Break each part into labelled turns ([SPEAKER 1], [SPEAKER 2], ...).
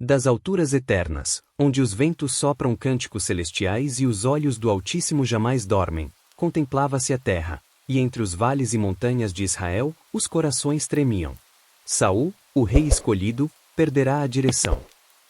[SPEAKER 1] Das alturas eternas, onde os ventos sopram cânticos celestiais e os olhos do Altíssimo jamais dormem, contemplava-se a terra, e entre os vales e montanhas de Israel, os corações tremiam. Saul, o rei escolhido, perderá a direção.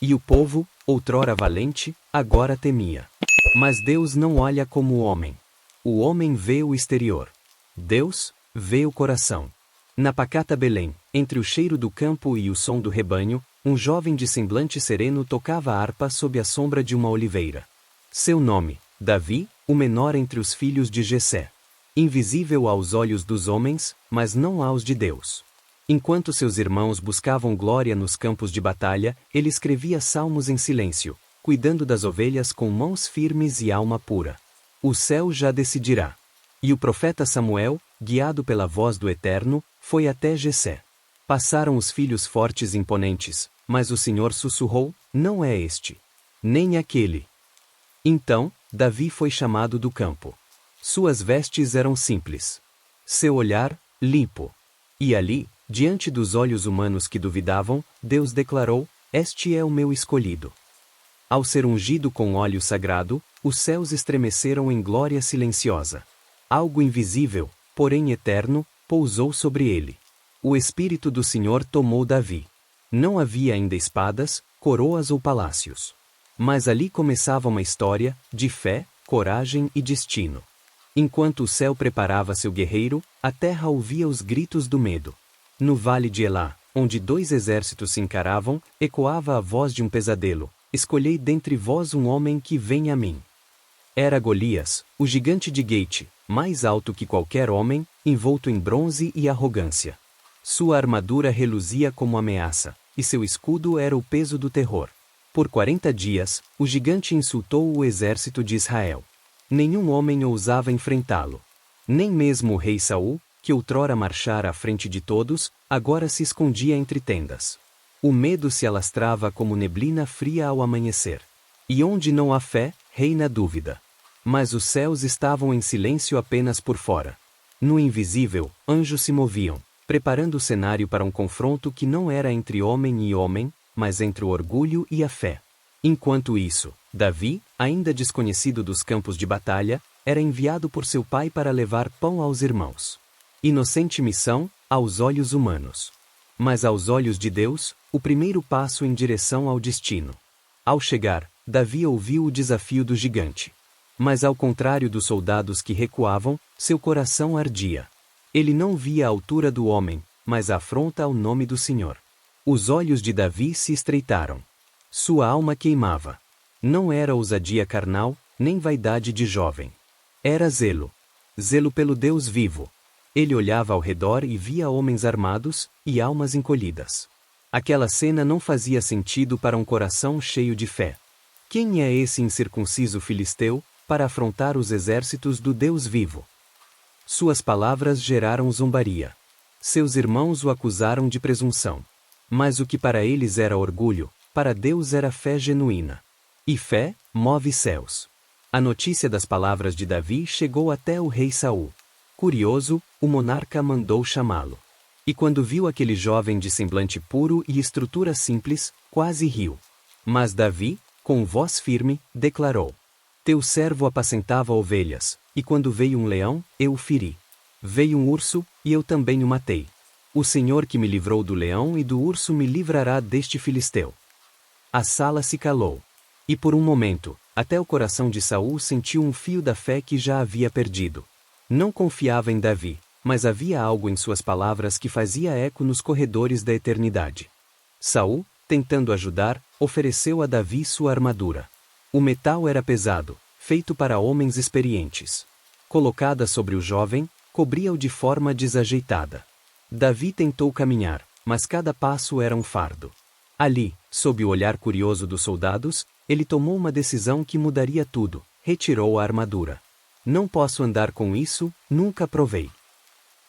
[SPEAKER 1] E o povo, outrora valente, agora temia. Mas Deus não olha como o homem. O homem vê o exterior. Deus vê o coração. Na pacata Belém, entre o cheiro do campo e o som do rebanho, um jovem de semblante sereno tocava a harpa sob a sombra de uma oliveira. Seu nome, Davi, o menor entre os filhos de Jessé. Invisível aos olhos dos homens, mas não aos de Deus. Enquanto seus irmãos buscavam glória nos campos de batalha, ele escrevia salmos em silêncio, cuidando das ovelhas com mãos firmes e alma pura. O céu já decidirá. E o profeta Samuel, guiado pela voz do Eterno, foi até Jessé. Passaram os filhos fortes e imponentes, mas o Senhor sussurrou, não é este. Nem aquele. Então, Davi foi chamado do campo. Suas vestes eram simples. Seu olhar, limpo. E ali, diante dos olhos humanos que duvidavam, Deus declarou, este é o meu escolhido. Ao ser ungido com óleo sagrado, os céus estremeceram em glória silenciosa. Algo invisível, porém eterno, pousou sobre ele. O Espírito do Senhor tomou Davi. Não havia ainda espadas, coroas ou palácios. Mas ali começava uma história, de fé, coragem e destino. Enquanto o céu preparava seu guerreiro, a terra ouvia os gritos do medo. No vale de Elá, onde dois exércitos se encaravam, ecoava a voz de um pesadelo, escolhei dentre vós um homem que venha a mim. Era Golias, o gigante de Gate, mais alto que qualquer homem, envolto em bronze e arrogância. Sua armadura reluzia como ameaça, e seu escudo era o peso do terror. Por 40 dias, o gigante insultou o exército de Israel. Nenhum homem ousava enfrentá-lo. Nem mesmo o rei Saul, que outrora marchara à frente de todos, agora se escondia entre tendas. O medo se alastrava como neblina fria ao amanhecer. E onde não há fé, reina dúvida. Mas os céus estavam em silêncio apenas por fora. No invisível, anjos se moviam, preparando o cenário para um confronto que não era entre homem e homem, mas entre o orgulho e a fé. Enquanto isso, Davi, ainda desconhecido dos campos de batalha, era enviado por seu pai para levar pão aos irmãos. Inocente missão, aos olhos humanos. Mas aos olhos de Deus, o primeiro passo em direção ao destino. Ao chegar, Davi ouviu o desafio do gigante. Mas ao contrário dos soldados que recuavam, seu coração ardia. Ele não via a altura do homem, mas a afronta ao nome do Senhor. Os olhos de Davi se estreitaram. Sua alma queimava. Não era ousadia carnal, nem vaidade de jovem. Era zelo. Zelo pelo Deus vivo. Ele olhava ao redor e via homens armados, e almas encolhidas. Aquela cena não fazia sentido para um coração cheio de fé. Quem é esse incircunciso filisteu, para afrontar os exércitos do Deus vivo? Suas palavras geraram zombaria. Seus irmãos o acusaram de presunção. Mas o que para eles era orgulho, para Deus era fé genuína. E fé, move céus. A notícia das palavras de Davi chegou até o rei Saul. Curioso, o monarca mandou chamá-lo. E quando viu aquele jovem de semblante puro e estrutura simples, quase riu. Mas Davi, com voz firme, declarou: teu servo apacentava ovelhas, e quando veio um leão, eu o feri. Veio um urso, e eu também o matei. O Senhor que me livrou do leão e do urso me livrará deste filisteu. A sala se calou. E por um momento, até o coração de Saul sentiu um fio da fé que já havia perdido. Não confiava em Davi, mas havia algo em suas palavras que fazia eco nos corredores da eternidade. Saul, tentando ajudar, ofereceu a Davi sua armadura. O metal era pesado, feito para homens experientes. Colocada sobre o jovem, cobria-o de forma desajeitada. Davi tentou caminhar, mas cada passo era um fardo. Ali, sob o olhar curioso dos soldados, ele tomou uma decisão que mudaria tudo: retirou a armadura. Não posso andar com isso, nunca provei.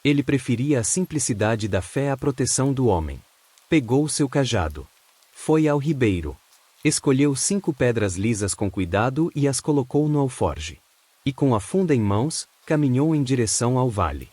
[SPEAKER 1] Ele preferia a simplicidade da fé à proteção do homem. Pegou seu cajado. Foi ao ribeiro. Escolheu 5 pedras lisas com cuidado e as colocou no alforge. E com a funda em mãos, caminhou em direção ao vale.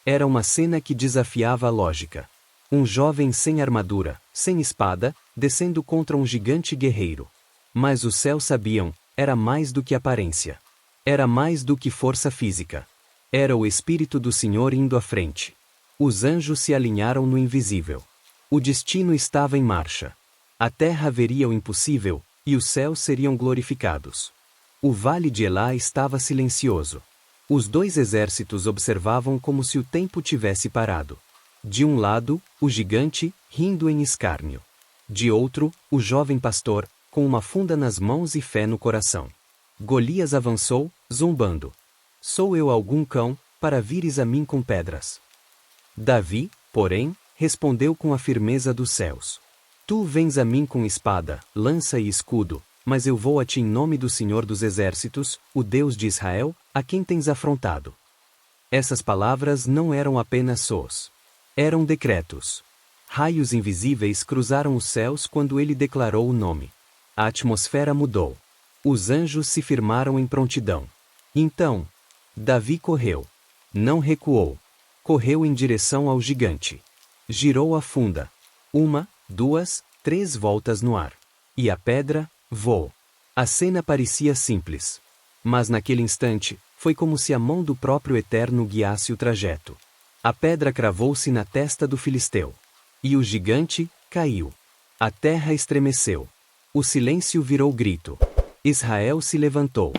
[SPEAKER 1] Era uma cena que desafiava a lógica. Um jovem sem armadura, sem espada, descendo contra um gigante guerreiro. Mas os céus sabiam, era mais do que aparência. Era mais do que força física. Era o Espírito do Senhor indo à frente. Os anjos se alinharam no invisível. O destino estava em marcha. A terra veria o impossível, e os céus seriam glorificados. O vale de Elá estava silencioso. Os dois exércitos observavam como se o tempo tivesse parado. De um lado, o gigante, rindo em escárnio. De outro, o jovem pastor, com uma funda nas mãos e fé no coração. Golias avançou, zombando. Sou eu algum cão, para vires a mim com pedras? Davi, porém, respondeu com a firmeza dos céus. Tu vens a mim com espada, lança e escudo, mas eu vou a ti em nome do Senhor dos Exércitos, o Deus de Israel, a quem tens afrontado. Essas palavras não eram apenas sós. Eram decretos. Raios invisíveis cruzaram os céus quando ele declarou o nome. A atmosfera mudou. Os anjos se firmaram em prontidão. Então, Davi correu. Não recuou. Correu em direção ao gigante. Girou a funda. 1, 2, 3 voltas no ar. E a pedra voou. A cena parecia simples. Mas naquele instante, foi como se a mão do próprio Eterno guiasse o trajeto. A pedra cravou-se na testa do filisteu. E o gigante caiu. A terra estremeceu. O silêncio virou grito. Israel se levantou.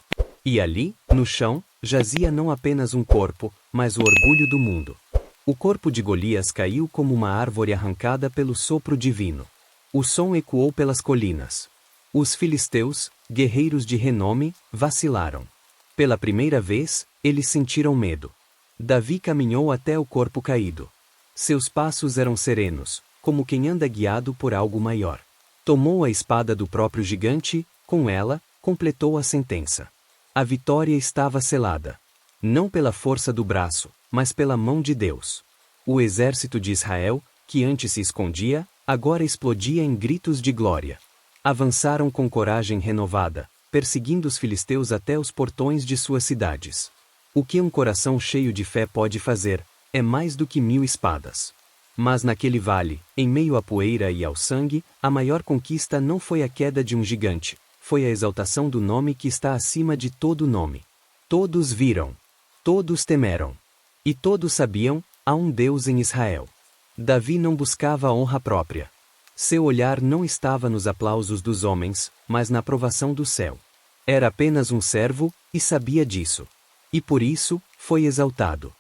[SPEAKER 1] E ali, no chão, jazia não apenas um corpo, mas o orgulho do mundo. O corpo de Golias caiu como uma árvore arrancada pelo sopro divino. O som ecoou pelas colinas. Os filisteus, guerreiros de renome, vacilaram. Pela primeira vez, eles sentiram medo. Davi caminhou até o corpo caído. Seus passos eram serenos, como quem anda guiado por algo maior. Tomou a espada do próprio gigante, com ela, completou a sentença. A vitória estava selada. Não pela força do braço, mas pela mão de Deus. O exército de Israel, que antes se escondia, agora explodia em gritos de glória. Avançaram com coragem renovada, perseguindo os filisteus até os portões de suas cidades. O que um coração cheio de fé pode fazer, é mais do que 1000 espadas. Mas naquele vale, em meio à poeira e ao sangue, a maior conquista não foi a queda de um gigante, foi a exaltação do nome que está acima de todo nome. Todos viram. Todos temeram. E todos sabiam, há um Deus em Israel. Davi não buscava a honra própria. Seu olhar não estava nos aplausos dos homens, mas na aprovação do céu. Era apenas um servo, e sabia disso. E por isso, foi exaltado.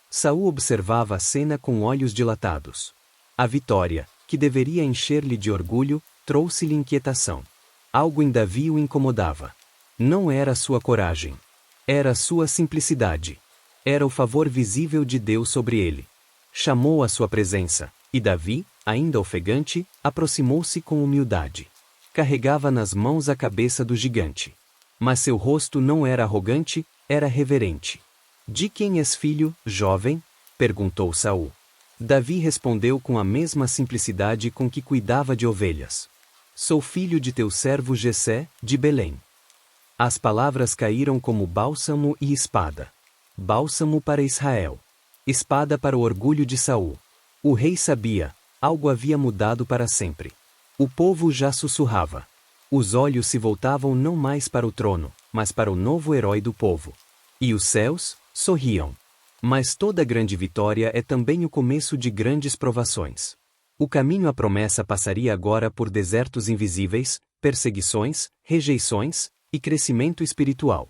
[SPEAKER 1] Saul observava a cena com olhos dilatados. A vitória, que deveria encher-lhe de orgulho, trouxe-lhe inquietação. Algo em Davi o incomodava. Não era sua coragem. Era sua simplicidade. Era o favor visível de Deus sobre ele. Chamou a sua presença, e Davi, ainda ofegante, aproximou-se com humildade. Carregava nas mãos a cabeça do gigante. Mas seu rosto não era arrogante, era reverente. De quem és filho, jovem? Perguntou Saul. Davi respondeu com a mesma simplicidade com que cuidava de ovelhas. Sou filho de teu servo Jessé, de Belém. As palavras caíram como bálsamo e espada. Bálsamo para Israel. Espada para o orgulho de Saul. O rei sabia, algo havia mudado para sempre. O povo já sussurrava. Os olhos se voltavam não mais para o trono, mas para o novo herói do povo. E os céus sorriam. Mas toda grande vitória é também o começo de grandes provações. O caminho à promessa passaria agora por desertos invisíveis, perseguições, rejeições e crescimento espiritual.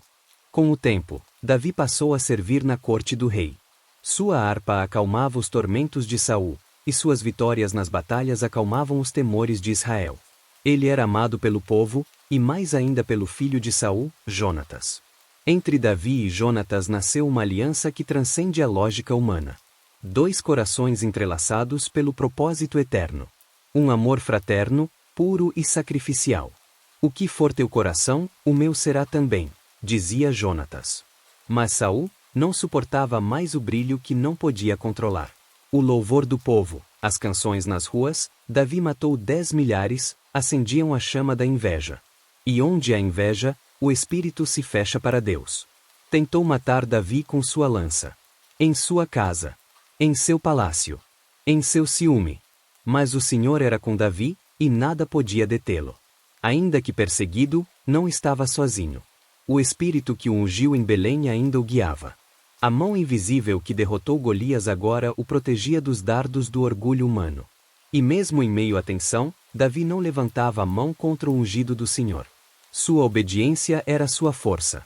[SPEAKER 1] Com o tempo, Davi passou a servir na corte do rei. Sua harpa acalmava os tormentos de Saul, e suas vitórias nas batalhas acalmavam os temores de Israel. Ele era amado pelo povo, e mais ainda pelo filho de Saul, Jonatas. Entre Davi e Jonatas nasceu uma aliança que transcende a lógica humana. 2 corações entrelaçados pelo propósito eterno. Um amor fraterno, puro e sacrificial. O que for teu coração, o meu será também, dizia Jonatas. Mas Saul não suportava mais o brilho que não podia controlar. O louvor do povo, as canções nas ruas, Davi matou 10 milhares, acendiam a chama da inveja. E onde há inveja, o espírito se fecha para Deus. Tentou matar Davi com sua lança. Em sua casa. Em seu palácio. Em seu ciúme. Mas o Senhor era com Davi, e nada podia detê-lo. Ainda que perseguido, não estava sozinho. O espírito que o ungiu em Belém ainda o guiava. A mão invisível que derrotou Golias agora o protegia dos dardos do orgulho humano. E mesmo em meio à tensão, Davi não levantava a mão contra o ungido do Senhor. Sua obediência era sua força.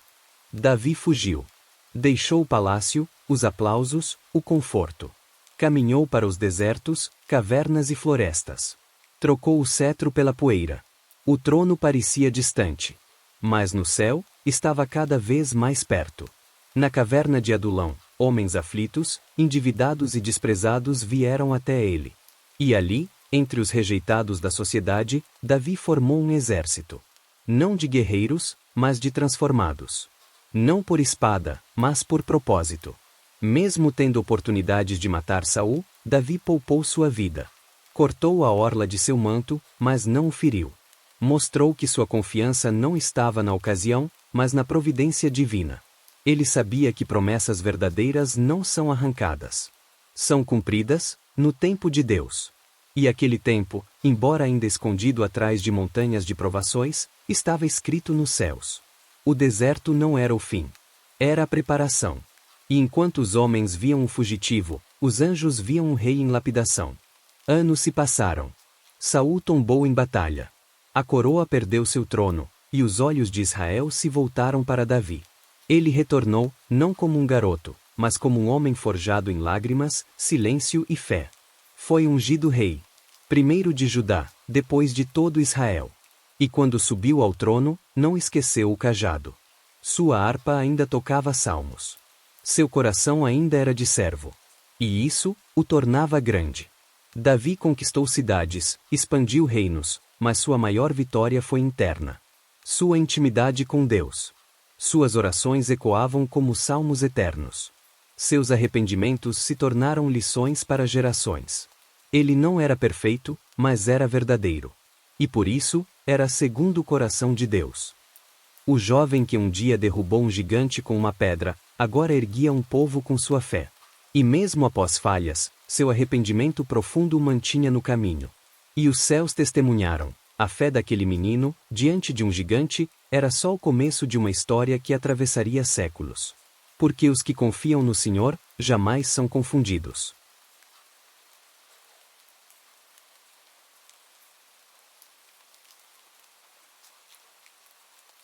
[SPEAKER 1] Davi fugiu. Deixou o palácio, os aplausos, o conforto. Caminhou para os desertos, cavernas e florestas. Trocou o cetro pela poeira. O trono parecia distante. Mas no céu, estava cada vez mais perto. Na caverna de Adulão, homens aflitos, endividados e desprezados vieram até ele. E ali, entre os rejeitados da sociedade, Davi formou um exército. Não de guerreiros, mas de transformados. Não por espada, mas por propósito. Mesmo tendo oportunidades de matar Saul, Davi poupou sua vida. Cortou a orla de seu manto, mas não o feriu. Mostrou que sua confiança não estava na ocasião, mas na providência divina. Ele sabia que promessas verdadeiras não são arrancadas. São cumpridas, no tempo de Deus. E aquele tempo, embora ainda escondido atrás de montanhas de provações, estava escrito nos céus. O deserto não era o fim. Era a preparação. E enquanto os homens viam um fugitivo, os anjos viam um rei em lapidação. Anos se passaram. Saul tombou em batalha. A coroa perdeu seu trono, e os olhos de Israel se voltaram para Davi. Ele retornou, não como um garoto, mas como um homem forjado em lágrimas, silêncio e fé. Foi ungido rei. Primeiro de Judá, depois de todo Israel. E quando subiu ao trono, não esqueceu o cajado. Sua harpa ainda tocava salmos. Seu coração ainda era de servo. E isso o tornava grande. Davi conquistou cidades, expandiu reinos, mas sua maior vitória foi interna. Sua intimidade com Deus. Suas orações ecoavam como salmos eternos. Seus arrependimentos se tornaram lições para gerações. Ele não era perfeito, mas era verdadeiro. E por isso, era segundo o coração de Deus. O jovem que um dia derrubou um gigante com uma pedra, agora erguia um povo com sua fé. E mesmo após falhas, seu arrependimento profundo o mantinha no caminho. E os céus testemunharam: a fé daquele menino, diante de um gigante, era só o começo de uma história que atravessaria séculos. Porque os que confiam no Senhor, jamais são confundidos.